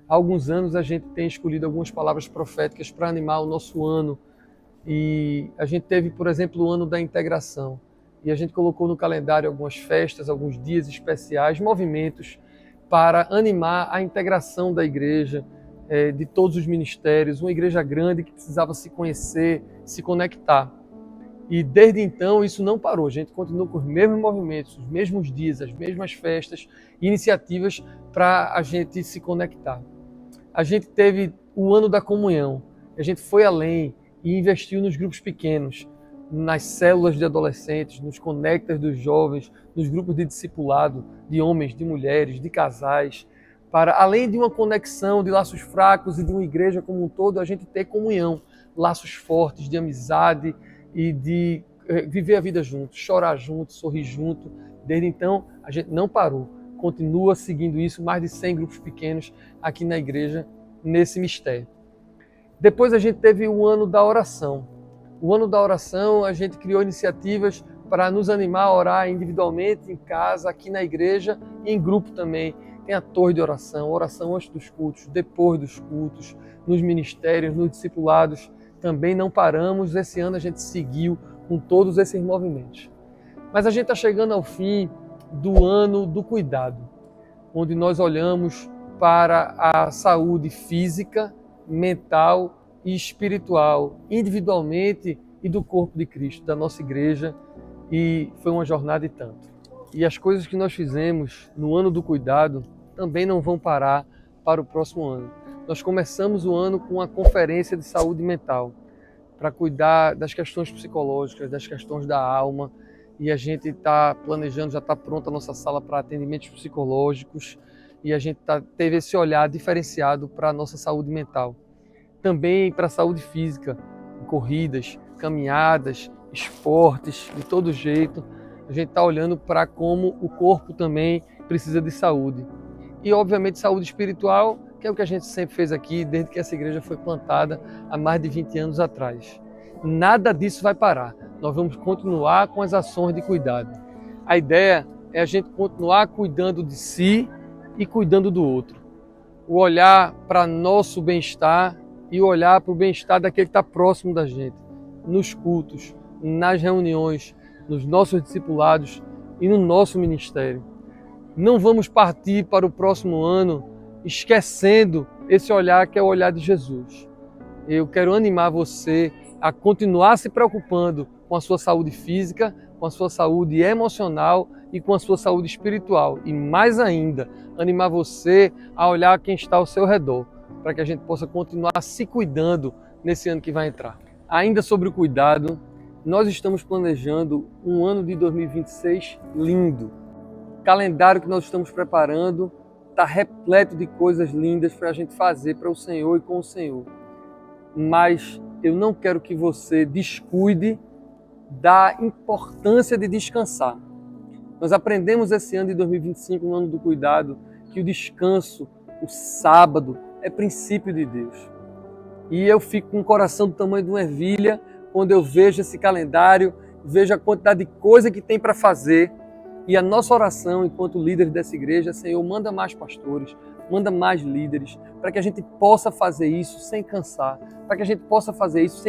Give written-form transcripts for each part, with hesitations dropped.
Há alguns anos a gente tem escolhido algumas palavras proféticas para animar o nosso ano. E a gente teve, por exemplo, o ano da integração. E a gente colocou no calendário algumas festas, alguns dias especiais, movimentos para animar a integração da igreja, de todos os ministérios, uma igreja grande que precisava se conhecer, se conectar. E desde então isso não parou, a gente continua com os mesmos movimentos, os mesmos dias, as mesmas festas, iniciativas para a gente se conectar. A gente teve o ano da comunhão, a gente foi além e investiu nos grupos pequenos, nas células de adolescentes, nos conectas dos jovens, nos grupos de discipulado, de homens, de mulheres, de casais, para além de uma conexão de laços fracos e de uma igreja como um todo, a gente ter comunhão, laços fortes de amizade e de viver a vida junto, chorar junto, sorrir junto. Desde então, a gente não parou, continua seguindo isso, mais de 100 grupos pequenos aqui na igreja, nesse mistério. Depois a gente teve o ano da oração. O ano da oração, a gente criou iniciativas para nos animar a orar individualmente, em casa, aqui na igreja e em grupo também. Tem a torre de oração, oração antes dos cultos, depois dos cultos, nos ministérios, nos discipulados. Também não paramos, esse ano a gente seguiu com todos esses movimentos. Mas a gente está chegando ao fim do ano do cuidado, onde nós olhamos para a saúde física, mental e espiritual, individualmente e do corpo de Cristo, da nossa igreja, e foi uma jornada e tanto. E as coisas que nós fizemos no ano do cuidado também não vão parar para o próximo ano. Nós começamos o ano com uma conferência de saúde mental, para cuidar das questões psicológicas, das questões da alma, e a gente está planejando, já está pronta a nossa sala para atendimentos psicológicos, e a gente teve esse olhar diferenciado para a nossa saúde mental. Também para a saúde física, corridas, caminhadas, esportes, de todo jeito, a gente está olhando para como o corpo também precisa de saúde. E, obviamente, saúde espiritual, que é o que a gente sempre fez aqui, desde que essa igreja foi plantada há mais de 20 anos atrás. Nada disso vai parar. Nós vamos continuar com as ações de cuidado. A ideia é a gente continuar cuidando de si e cuidando do outro. O olhar para nosso bem-estar e o olhar para o bem-estar daquele que está próximo da gente, nos cultos, nas reuniões, nos nossos discipulados e no nosso ministério. Não vamos partir para o próximo ano esquecendo esse olhar que é o olhar de Jesus. Eu quero animar você a continuar se preocupando com a sua saúde física, com a sua saúde emocional e com a sua saúde espiritual. E mais ainda, animar você a olhar quem está ao seu redor, para que a gente possa continuar se cuidando nesse ano que vai entrar. Ainda sobre o cuidado, nós estamos planejando um ano de 2026 lindo. O calendário que nós estamos preparando está repleto de coisas lindas para a gente fazer para o Senhor e com o Senhor. Mas eu não quero que você descuide da importância de descansar. Nós aprendemos esse ano de 2025, no ano do cuidado, que o descanso, o sábado, é princípio de Deus. E eu fico com o coração do tamanho de uma ervilha quando eu vejo esse calendário, vejo a quantidade de coisa que tem para fazer. E a nossa oração, enquanto líderes dessa igreja, Senhor, manda mais pastores, manda mais líderes, para que a gente possa fazer isso sem cansar, para que a gente possa fazer isso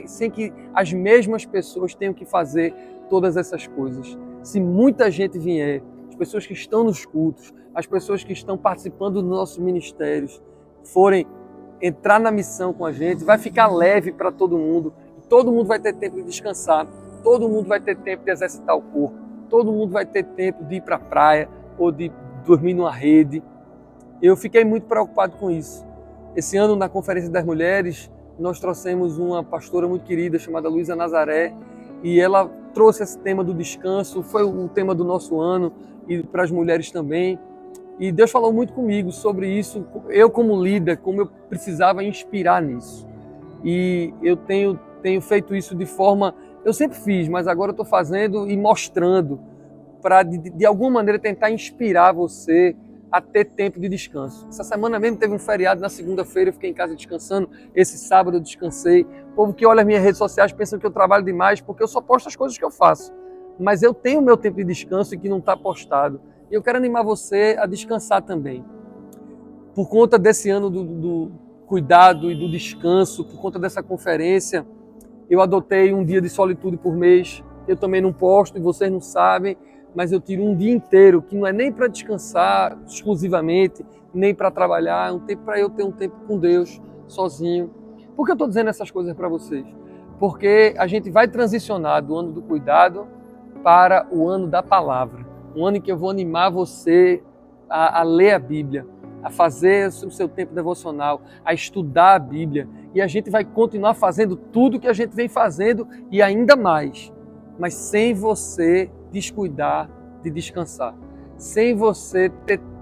sem que as mesmas pessoas tenham que fazer todas essas coisas. Se muita gente vier, as pessoas que estão nos cultos, as pessoas que estão participando dos nossos ministérios, forem entrar na missão com a gente, vai ficar leve para todo mundo vai ter tempo de descansar, todo mundo vai ter tempo de exercitar o corpo, todo mundo vai ter tempo de ir para a praia ou de dormir numa rede. Eu fiquei muito preocupado com isso. Esse ano, na Conferência das Mulheres, nós trouxemos uma pastora muito querida chamada Luísa Nazaré e ela trouxe esse tema do descanso, foi o tema do nosso ano e para as mulheres também. E Deus falou muito comigo sobre isso, eu como líder, como eu precisava inspirar nisso. E eu tenho feito isso de forma, eu sempre fiz, mas agora eu estou fazendo e mostrando para de alguma maneira tentar inspirar você a ter tempo de descanso. Essa semana mesmo teve um feriado, na segunda-feira eu fiquei em casa descansando, esse sábado eu descansei. O povo que olha as minhas redes sociais pensa que eu trabalho demais porque eu só posto as coisas que eu faço. Mas eu tenho meu tempo de descanso e que não está postado. E eu quero animar você a descansar também. Por conta desse ano do cuidado e do descanso, por conta dessa conferência, eu adotei um dia de solitude por mês. Eu também não posto e vocês não sabem, mas eu tiro um dia inteiro, que não é nem para descansar exclusivamente, nem para trabalhar, é um tempo para eu ter um tempo com Deus, sozinho. Por que eu estou dizendo essas coisas para vocês? Porque a gente vai transicionar do ano do cuidado para o ano da palavra. Um ano em que eu vou animar você a ler a Bíblia, a fazer o seu tempo devocional, a estudar a Bíblia. E a gente vai continuar fazendo tudo que a gente vem fazendo e ainda mais, mas sem você descuidar de descansar, sem você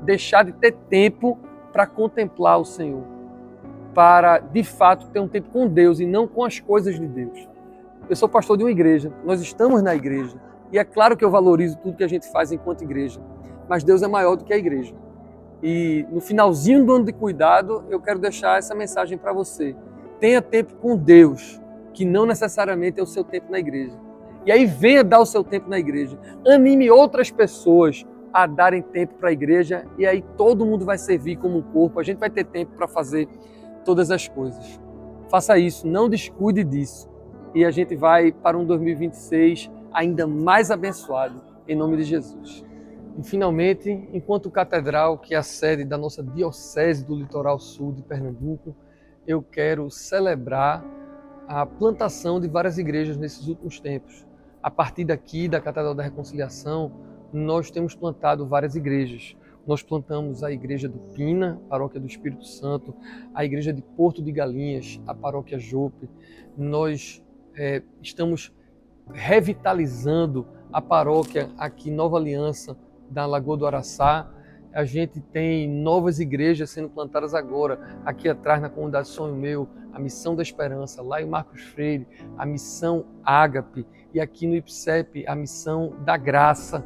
deixar de ter tempo para contemplar o Senhor, para de fato ter um tempo com Deus e não com as coisas de Deus. Eu sou pastor de uma igreja, nós estamos na igreja e é claro que eu valorizo tudo que a gente faz enquanto igreja, mas Deus é maior do que a igreja. E no finalzinho do ano de cuidado, eu quero deixar essa mensagem para você. Tenha tempo com Deus, que não necessariamente é o seu tempo na igreja. E aí venha dar o seu tempo na igreja. Anime outras pessoas a darem tempo para a igreja e aí todo mundo vai servir como um corpo. A gente vai ter tempo para fazer todas as coisas. Faça isso, não descuide disso. E a gente vai para um 2026 ainda mais abençoado, em nome de Jesus. E finalmente, enquanto catedral, que é a sede da nossa diocese do Litoral Sul de Pernambuco, eu quero celebrar a plantação de várias igrejas nesses últimos tempos. A partir daqui, da Catedral da Reconciliação, nós temos plantado várias igrejas. Nós plantamos a igreja do Pina, paróquia do Espírito Santo, a igreja de Porto de Galinhas, a paróquia Jope. Nós estamos revitalizando a paróquia aqui, Nova Aliança, da Lagoa do Araçá. A gente tem novas igrejas sendo plantadas agora, aqui atrás na comunidade Sonho Meu, a Missão da Esperança, lá em Marcos Freire, a Missão Ágape, e aqui no IPSEP, a Missão da Graça.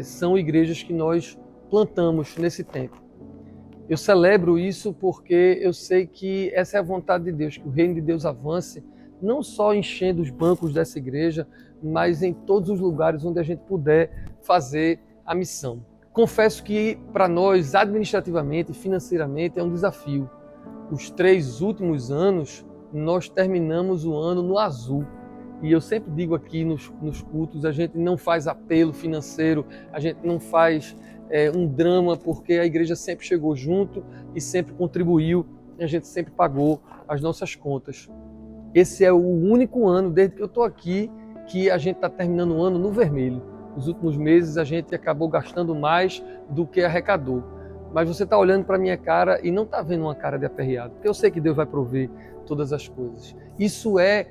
São igrejas que nós plantamos nesse tempo. Eu celebro isso porque eu sei que essa é a vontade de Deus, que o reino de Deus avance, não só enchendo os bancos dessa igreja, mas em todos os lugares onde a gente puder fazer a missão. Confesso que para nós, administrativamente e financeiramente, é um desafio. Os 3 últimos anos, nós terminamos o ano no azul. E eu sempre digo aqui nos cultos, a gente não faz apelo financeiro, a gente não faz um drama, porque a igreja sempre chegou junto e sempre contribuiu, e a gente sempre pagou as nossas contas. Esse é o único ano, desde que eu estou aqui, que a gente está terminando o ano no vermelho. Nos últimos meses a gente acabou gastando mais do que arrecadou. Mas você está olhando para a minha cara e não está vendo uma cara de aperreado, porque eu sei que Deus vai prover todas as coisas. Isso é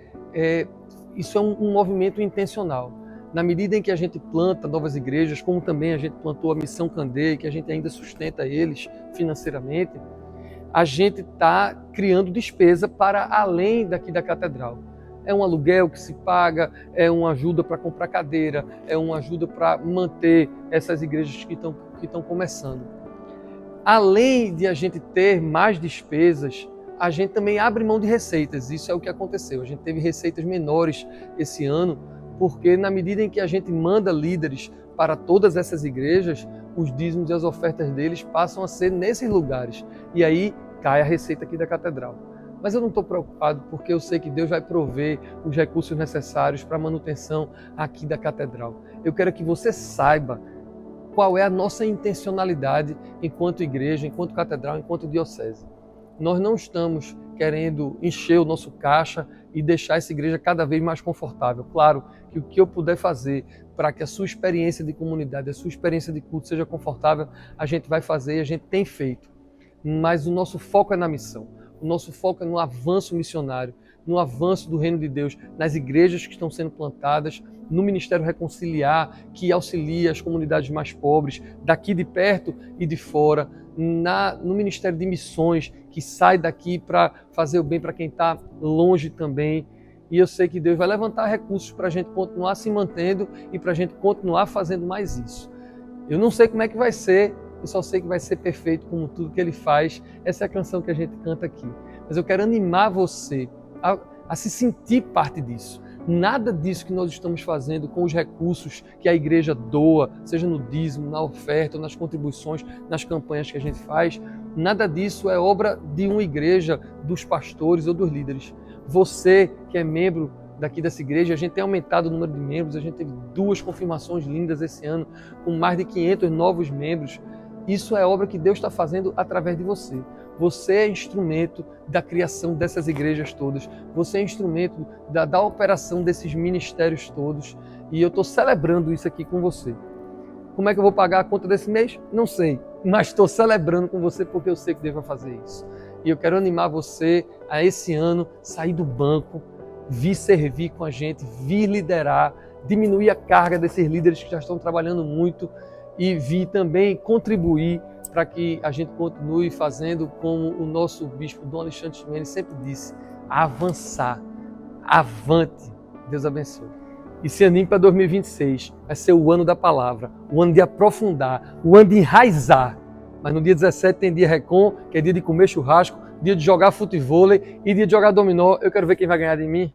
um movimento intencional. Na medida em que a gente planta novas igrejas, como também a gente plantou a Missão Candeia, que a gente ainda sustenta eles financeiramente, a gente está criando despesa para além daqui da catedral. É um aluguel que se paga, é uma ajuda para comprar cadeira, é uma ajuda para manter essas igrejas que estão começando. Além de a gente ter mais despesas, a gente também abre mão de receitas. Isso é o que aconteceu. A gente teve receitas menores esse ano, porque na medida em que a gente manda líderes para todas essas igrejas, os dízimos e as ofertas deles passam a ser nesses lugares. E aí cai a receita aqui da catedral. Mas eu não estou preocupado, porque eu sei que Deus vai prover os recursos necessários para a manutenção aqui da catedral. Eu quero que você saiba qual é a nossa intencionalidade enquanto igreja, enquanto catedral, enquanto diocese. Nós não estamos querendo encher o nosso caixa e deixar essa igreja cada vez mais confortável. Claro que o que eu puder fazer para que a sua experiência de comunidade, a sua experiência de culto seja confortável, a gente vai fazer e a gente tem feito. Mas o nosso foco é na missão. O nosso foco é no avanço missionário, no avanço do reino de Deus, nas igrejas que estão sendo plantadas, no Ministério Reconciliar, que auxilia as comunidades mais pobres, daqui de perto e de fora, no Ministério de Missões, que sai daqui para fazer o bem para quem está longe também. E eu sei que Deus vai levantar recursos para a gente continuar se mantendo e para a gente continuar fazendo mais isso. Eu não sei como é que vai ser, eu só sei que vai ser perfeito como tudo que Ele faz. Essa é a canção que a gente canta aqui. Mas eu quero animar você a se sentir parte disso. Nada disso que nós estamos fazendo com os recursos que a igreja doa, seja no dízimo, na oferta, nas contribuições, nas campanhas que a gente faz, Nada disso é obra de uma igreja, dos pastores ou dos líderes. Você que é membro daqui dessa igreja, a gente tem aumentado o número de membros, a gente teve 2 confirmações lindas esse ano, com mais de 500 novos membros. Isso é obra que Deus está fazendo através de você. Você é instrumento da criação dessas igrejas todas. Você é instrumento da operação desses ministérios todos. E eu estou celebrando isso aqui com você. Como é que eu vou pagar a conta desse mês? Não sei, mas estou celebrando com você porque eu sei que Deus vai fazer isso. E eu quero animar você a esse ano sair do banco, vir servir com a gente, vir liderar, diminuir a carga desses líderes que já estão trabalhando muito e vir também contribuir para que a gente continue fazendo como o nosso bispo Dom Alexandre Ximenes sempre disse, avançar, avante. Deus abençoe. E se anime para 2026, vai ser o ano da palavra, o ano de aprofundar, o ano de enraizar. Mas no dia 17 tem dia Recon, que é dia de comer churrasco, dia de jogar futevôlei e dia de jogar dominó. Eu quero ver quem vai ganhar de mim.